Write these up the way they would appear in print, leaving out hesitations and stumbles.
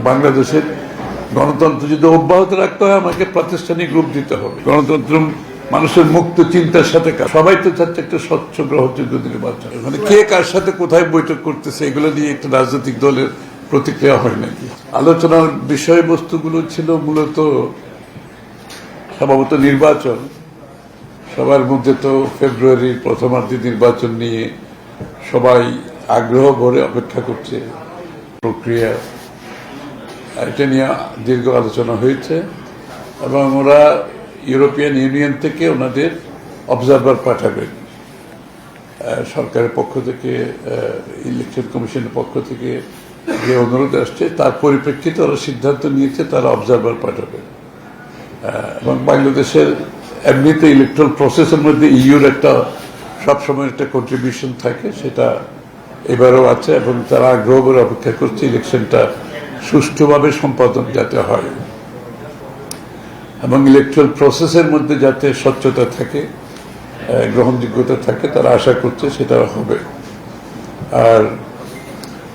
বাংলাদেশের গণতন্ত্র যদি অব্যাহত রাখতে হয় আমাকে প্রাতিষ্ঠানিক রূপ দিতে হবে। গণতন্ত্র মানুষের মুক্ত চিন্তার সাথে সবাই তো চাচ্ছে একটা স্বচ্ছ গ্রহণযোগ্য নির্বাচন। মানে কে কার সাথে কোথায় বৈঠক করতেছে এগুলো নিয়ে একটা রাজনৈতিক দলের প্রতিক্রিয়া হয় নাকি। আলোচনার বিষয়বস্তুগুলো ছিল মূলত সম্ভবত নির্বাচন। সবার মধ্যে তো ফেব্রুয়ারির প্রথমার্ধে নির্বাচন নিয়ে সবাই আগ্রহ ভরে অপেক্ষা করছে। প্রক্রিয়া এটা নিয়ে দীর্ঘ আলোচনা হয়েছে এবং ওরা ইউরোপিয়ান ইউনিয়ন থেকে ওনাদের অবজারভার পাঠাবেন। সরকারের পক্ষ থেকে, ইলেকশন কমিশনের পক্ষ থেকে যে অনুরোধ আসছে তার পরিপ্রেক্ষিতে ওরা সিদ্ধান্ত নিয়েছে তারা অবজারভার পাঠাবেন। এবং বাংলাদেশের এমনিতে ইলেকট্রাল প্রসেসের মধ্যে ইউর একটা সবসময় একটা কন্ট্রিবিউশন থাকে, সেটা এবারও আছে এবং তারা আগ্রহ করে অপেক্ষা করছে ইলেকশনটা সুষ্ঠুভাবে সম্পাদন যাতে হয় এবং ইলেকট্রাল প্রসেসের মধ্যে যাতে স্বচ্ছতা থাকে, গ্রহণযোগ্যতা থাকে, তারা আশা করছে সেটা হবে। আর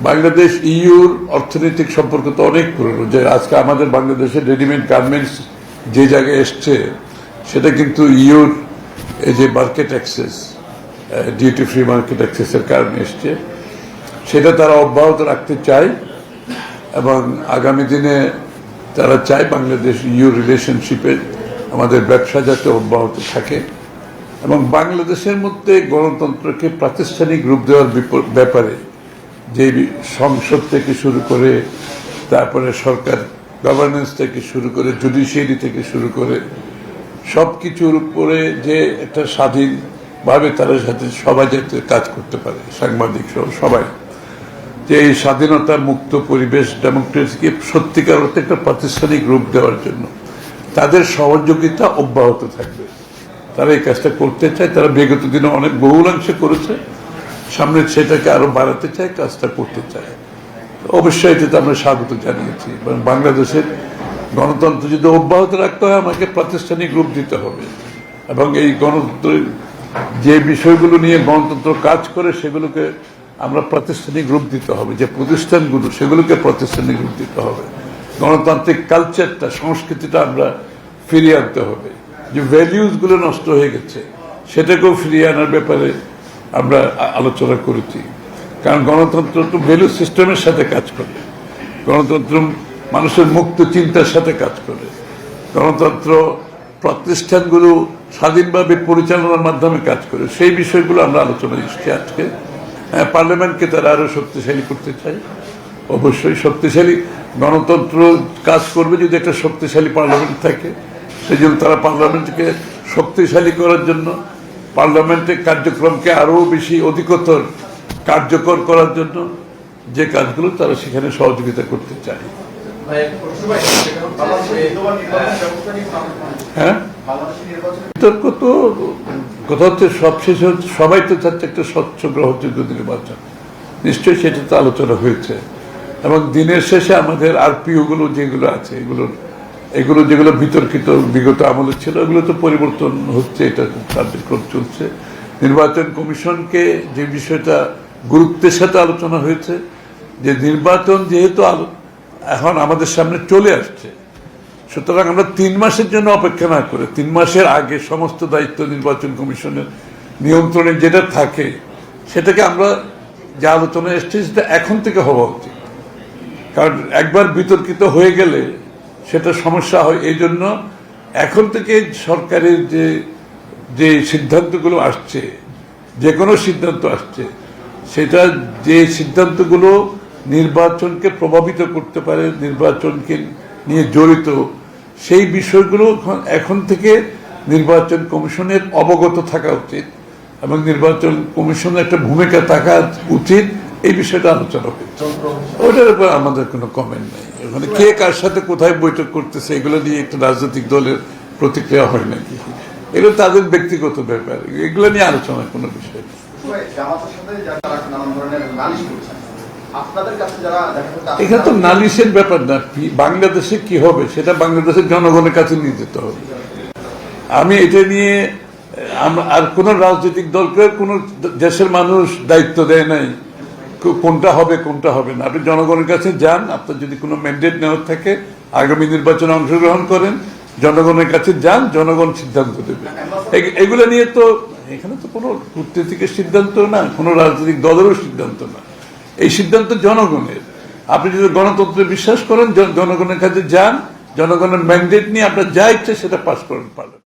বাংলাদেশ ইউর অর্থনৈতিক সম্পর্ক তো অনেক পুরনো, যে আজকে আমাদের বাংলাদেশের রেডিমেড গার্মেন্টস যে জায়গায় এসছে সেটা কিন্তু ইউর এই যে market access, duty free market অ্যাক্সেসের কারণে এসছে। সেটা তারা অব্যাহত রাখতে চায় এবং আগামী দিনে তারা চায় বাংলাদেশ ইউ রিলেশনশিপে আমাদের ব্যবসা যাতে অব্যাহত থাকে এবং বাংলাদেশের মধ্যে গণতন্ত্রকে প্রাতিষ্ঠানিক রূপ দেওয়ার ব্যাপারে যে সংসদ থেকে শুরু করে, তারপরে সরকার গভর্নেন্স থেকে শুরু করে, জুডিশিয়ারি থেকে শুরু করে সব কিছুর উপরে যে একটা স্বাধীনভাবে তারা সাথে সবাই যাতে কাজ করতে পারে, সাংবাদিক সহ সবাই, যে এই স্বাধীনতা মুক্ত পরিবেশ ডেমোক্রেসিকে সত্যিকার অর্থে একটা প্রাতিষ্ঠানিক রূপ দেওয়ার জন্য তাদের সহযোগিতা অব্যাহত থাকবে। তারা এই কাজটা করতে চায়, তারা বিগত দিনে অনেক বহুলাংশে করেছে, সামনে সেটাকে আরো বাড়াতে চায়, কাজটা করতে চায়। অবশ্যই এটাতে আমরা স্বাগত জানিয়েছি এবং বাংলাদেশের গণতন্ত্র যদি অব্যাহত রাখতে হয় আমাকে প্রাতিষ্ঠানিক রূপ দিতে হবে এবং এই গণতন্ত্রের যে বিষয়গুলো নিয়ে গণতন্ত্র কাজ করে সেগুলোকে আমরা প্রাতিষ্ঠানিক রূপ দিতে হবে, যে প্রতিষ্ঠানগুলো সেগুলোকে প্রাতিষ্ঠানিক রূপ দিতে হবে। গণতান্ত্রিক কালচারটা, সংস্কৃতিটা আমরা ফিরিয়ে আনতে হবে। যে ভ্যালিউজগুলো নষ্ট হয়ে গেছে সেটাকেও ফিরিয়ে আনার ব্যাপারে আমরা আলোচনা করেছি। কারণ গণতন্ত্র তো ভ্যালু সিস্টেমের সাথে কাজ করে, গণতন্ত্র মানুষের মুক্ত চিন্তার সাথে কাজ করে, গণতন্ত্র প্রতিষ্ঠানগুলো স্বাধীনভাবে পরিচালনার মাধ্যমে কাজ করে। সেই বিষয়গুলো আমরা আলোচনা এসেছি আজকে। পার্লামেন্টকে তারা আরো শক্তিশালী করতে চায়। অবশ্যই শক্তিশালী গণতন্ত্র কাজ করবে যদি একটা শক্তিশালী পার্লামেন্ট থাকে। সেই জন্য তারা পার্লামেন্টকে শক্তিশালী করার জন্য, পার্লামেন্টের কার্যক্রমকে আরো বেশি অধিকতর কার্যকর করার জন্য যে কাজগুলো তারা সেখানে সহযোগিতা করতে চায়। হ্যাঁ, বিতর্ক তো কথা হচ্ছে সবশেষে সবাই তো চাচ্ছে একটা স্বচ্ছ গ্রহণযোগ্য নির্বাচন। নিশ্চয়ই সেটা তো আলোচনা হয়েছে এবং দিনের শেষে আমাদের আরপিও গুলো যেগুলো আছে এগুলো যেগুলো বিতর্কিত বিগত আমলে ছিল এগুলো তো পরিবর্তন হচ্ছে, এটা কার্যক্রম চলছে। নির্বাচন কমিশনকে যে বিষয়টা গুরুত্বের সাথে আলোচনা হয়েছে, যে নির্বাচন যেহেতু এখন আমাদের সামনে চলে আসছে, সুতরাং আমরা 3 মাসের জন্য অপেক্ষা না করে 3 মাসের আগে সমস্ত দায়িত্ব নির্বাচন কমিশনের নিয়ন্ত্রণে যেটা থাকে সেটাকে আমরা যে আলোচনা এসছে সেটা এখন থেকে হওয়া উচিত। কারণ একবার বিতর্কিত হয়ে গেলে সেটা সমস্যা হয়। এই জন্য এখন থেকে সরকারের যে সিদ্ধান্তগুলো আসছে, যে কোনো সিদ্ধান্ত আসছে, সেটা যে সিদ্ধান্তগুলো নির্বাচনকে প্রভাবিত করতে পারে, নির্বাচনকে নিয়ে জড়িত, সেই বিষয়গুলো এখন থেকে নির্বাচন কমিশনের অবগত থাকা উচিত এবং নির্বাচন কমিশনের একটা ভূমিকা থাকা উচিত। এই বিষয়টা আলোচনা হচ্ছে, ওটার উপর আমাদের কোনো কমেন্ট নেই। ওখানে কে কার সাথে কোথায় বৈঠক করতেছে এগুলো নিয়ে একটা রাজনৈতিক দলের প্রতিক্রিয়া হয় নাকি, এগুলো তাদের ব্যক্তিগত ব্যাপার, এগুলো নিয়ে আলোচনার কোনো বিষয় নেই। এখানে তো নালিশের ব্যাপার না, বাংলাদেশে কি হবে সেটা বাংলাদেশের জনগণের কাছে নিয়ে যেতে হবে। আমি এটা নিয়ে আর কোন রাজনৈতিক দলকে কোন দেশের মানুষ দায়িত্ব দেয় নাই কোনটা হবে কোনটা হবে না। আপনি জনগণের কাছে যান, আপনার যদি কোনো ম্যান্ডেট নেওয়ার থাকে আগামী নির্বাচনে অংশগ্রহণ করেন, জনগণের কাছে যান, জনগণ সিদ্ধান্ত দেবে। এগুলো নিয়ে তো এখানে তো কোনো কূটনীতিকের সিদ্ধান্ত না, কোনো রাজনৈতিক দলেরও সিদ্ধান্ত না, এই সিদ্ধান্ত জনগণের। আপনি যদি গণতন্ত্রে বিশ্বাস করেন, জনগণের কাছে যান, জনগণের ম্যান্ডেট নিয়ে আপনার যা ইচ্ছে সেটা পাস করেন পারলেন।